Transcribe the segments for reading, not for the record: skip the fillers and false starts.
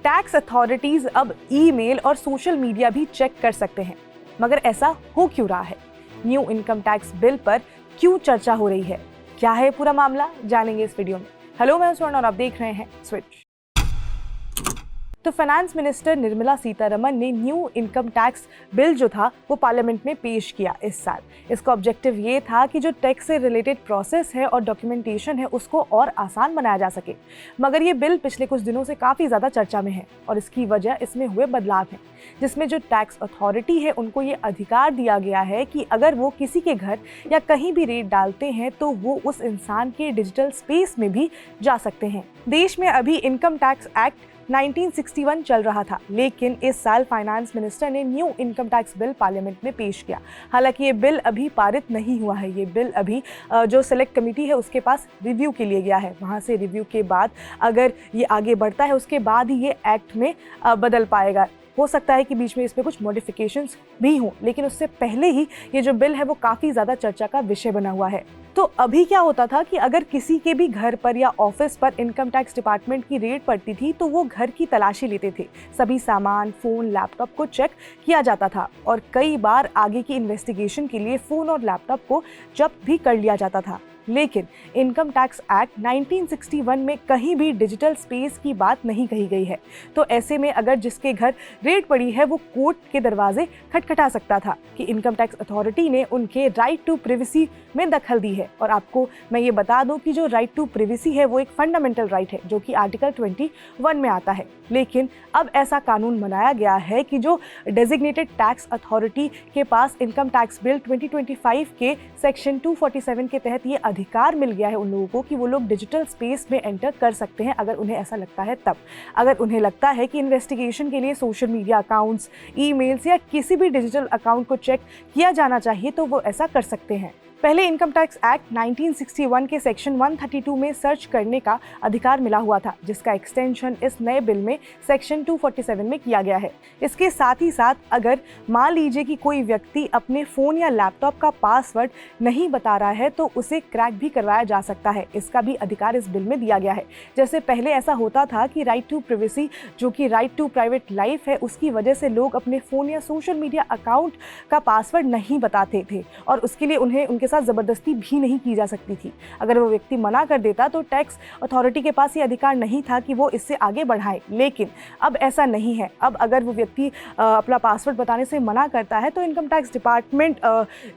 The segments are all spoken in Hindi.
टैक्स अथॉरिटीज अब ईमेल और सोशल मीडिया भी चेक कर सकते हैं। मगर ऐसा हो क्यों रहा है? न्यू इनकम टैक्स बिल पर क्यों चर्चा हो रही है? क्या है पूरा मामला, जानेंगे इस वीडियो में। हेलो, मैं स्वर्ण और आप देख रहे हैं स्विच। तो फाइनेंस मिनिस्टर निर्मला सीतारमण ने न्यू इनकम टैक्स बिल जो था वो पार्लियामेंट में पेश किया इस साल। इसका ऑब्जेक्टिव ये था कि जो टैक्स से रिलेटेड प्रोसेस है और डॉक्यूमेंटेशन है उसको और आसान बनाया जा सके। मगर ये बिल पिछले कुछ दिनों से काफ़ी ज़्यादा चर्चा में है और इसकी वजह इसमें हुए बदलाव हैं, जिसमें जो टैक्स अथॉरिटी है उनको ये अधिकार दिया गया है कि अगर वो किसी के घर या कहीं भी रेड डालते हैं तो वो उस इंसान के डिजिटल स्पेस में भी जा सकते हैं। देश में अभी इनकम टैक्स एक्ट 1961 चल रहा था, लेकिन इस साल फाइनेंस मिनिस्टर ने new income tax bill parliament में पेश किया। हालांकि ये बिल अभी पारित नहीं हुआ है। ये बिल अभी जो सिलेक्ट कमेटी है उसके पास रिव्यू के लिए गया है। वहाँ से रिव्यू के बाद अगर ये आगे बढ़ता है उसके बाद ही ये एक्ट में बदल पाएगा। हो सकता है कि बीच में इसमें कुछ मॉडिफिकेशंस भी हों, लेकिन उससे पहले ही ये जो बिल है वो काफ़ी ज़्यादा चर्चा का विषय बना हुआ है। तो अभी क्या होता था कि अगर किसी के भी घर पर या ऑफिस पर इनकम टैक्स डिपार्टमेंट की रेड पड़ती थी तो वो घर की तलाशी लेते थे। सभी सामान, फ़ोन, लैपटॉप को चेक किया जाता था और कई बार आगे की इन्वेस्टिगेशन के लिए फ़ोन और लैपटॉप को जब्त भी कर लिया जाता था। लेकिन इनकम टैक्स एक्ट 1961 में कहीं भी डिजिटल स्पेस की बात नहीं कही गई है। तो ऐसे में अगर जिसके घर रेड पड़ी है वो कोर्ट के दरवाजे खटखटा सकता था कि इनकम टैक्स अथॉरिटी ने उनके राइट टू प्रिवेसी में दखल दी है। और आपको मैं ये बता दूं कि जो राइट टू प्रिवेसी है वो एक फंडामेंटल राइट है जो कि आर्टिकल 21 में आता है। लेकिन अब ऐसा कानून बनाया गया है कि जो डेजिग्नेटेड टैक्स अथॉरिटी के पास इनकम टैक्स बिल 2025 के सेक्शन 247 के तहत ये अधिकार मिल गया है उन लोगों को कि वो लोग डिजिटल स्पेस में एंटर कर सकते हैं अगर उन्हें ऐसा लगता है तब। अगर उन्हें लगता है कि इन्वेस्टिगेशन के लिए सोशल मीडिया अकाउंट्स, ईमेल्स या किसी भी डिजिटल अकाउंट को चेक किया जाना चाहिए तो वो ऐसा कर सकते हैं। पहले इनकम टैक्स एक्ट 1961 के सेक्शन 132 में सर्च करने का अधिकार मिला हुआ था, जिसका एक्सटेंशन इस नए बिल में सेक्शन 247 में किया गया है। इसके साथ ही साथ अगर मान लीजिए कि कोई व्यक्ति अपने फ़ोन या लैपटॉप का पासवर्ड नहीं बता रहा है तो उसे क्रैक भी करवाया जा सकता है। इसका भी अधिकार इस बिल में दिया गया है। जैसे पहले ऐसा होता था कि राइट टू प्रिवेसी जो कि राइट टू प्राइवेट लाइफ है उसकी वजह से लोग अपने फ़ोन या सोशल मीडिया अकाउंट का पासवर्ड नहीं बताते थे और उसके लिए उन्हें उनके साथ ज़बरदस्ती भी नहीं की जा सकती थी। अगर वो व्यक्ति मना कर देता तो टैक्स अथॉरिटी के पास ये अधिकार नहीं था कि वो इससे आगे बढ़ाए। लेकिन अब ऐसा नहीं है। अब अगर वो व्यक्ति अपना पासवर्ड बताने से मना करता है तो इनकम टैक्स डिपार्टमेंट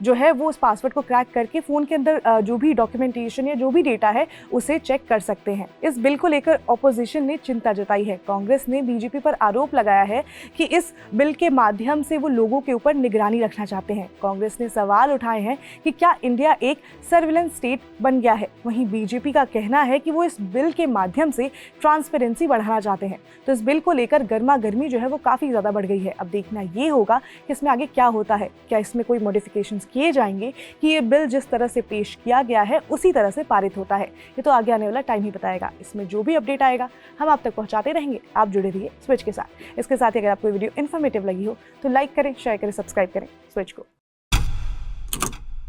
जो है वो उस पासवर्ड को क्रैक करके फ़ोन के अंदर जो भी डॉक्यूमेंटेशन या जो भी डेटा है उसे चेक कर सकते हैं। इस बिल को लेकर ऑपोजिशन ने चिंता जताई है। कांग्रेस ने बीजेपी पर आरोप लगाया है कि इस बिल के माध्यम से वो लोगों के ऊपर निगरानी रखना चाहते हैं। कांग्रेस ने सवाल उठाए हैं कि क्या इंडिया एक सर्विलेंस स्टेट बन गया है। वहीं बीजेपी का कहना है कि वो इस बिल के माध्यम से ट्रांसपेरेंसी बढ़ाना चाहते हैं। तो इस बिल को लेकर गर्मा गर्मी जो है वो काफ़ी ज़्यादा बढ़ गई है। अब देखना ये होगा कि इसमें आगे क्या होता है। क्या इसमें कोई मॉडिफिकेशंस किए जाएंगे कि ये बिल जिस तरह से पेश किया गया है उसी तरह से पारित होता है। ये तो आगे आने वाला टाइम ही बताएगा। इसमें जो भी अपडेट आएगा हम आप तक पहुँचाते रहेंगे। आप जुड़े रहिए स्विच के साथ। इसके साथ ही अगर आपको वीडियो इन्फॉर्मेटिव लगी हो तो लाइक करें, शेयर करें, सब्सक्राइब करें स्विच को।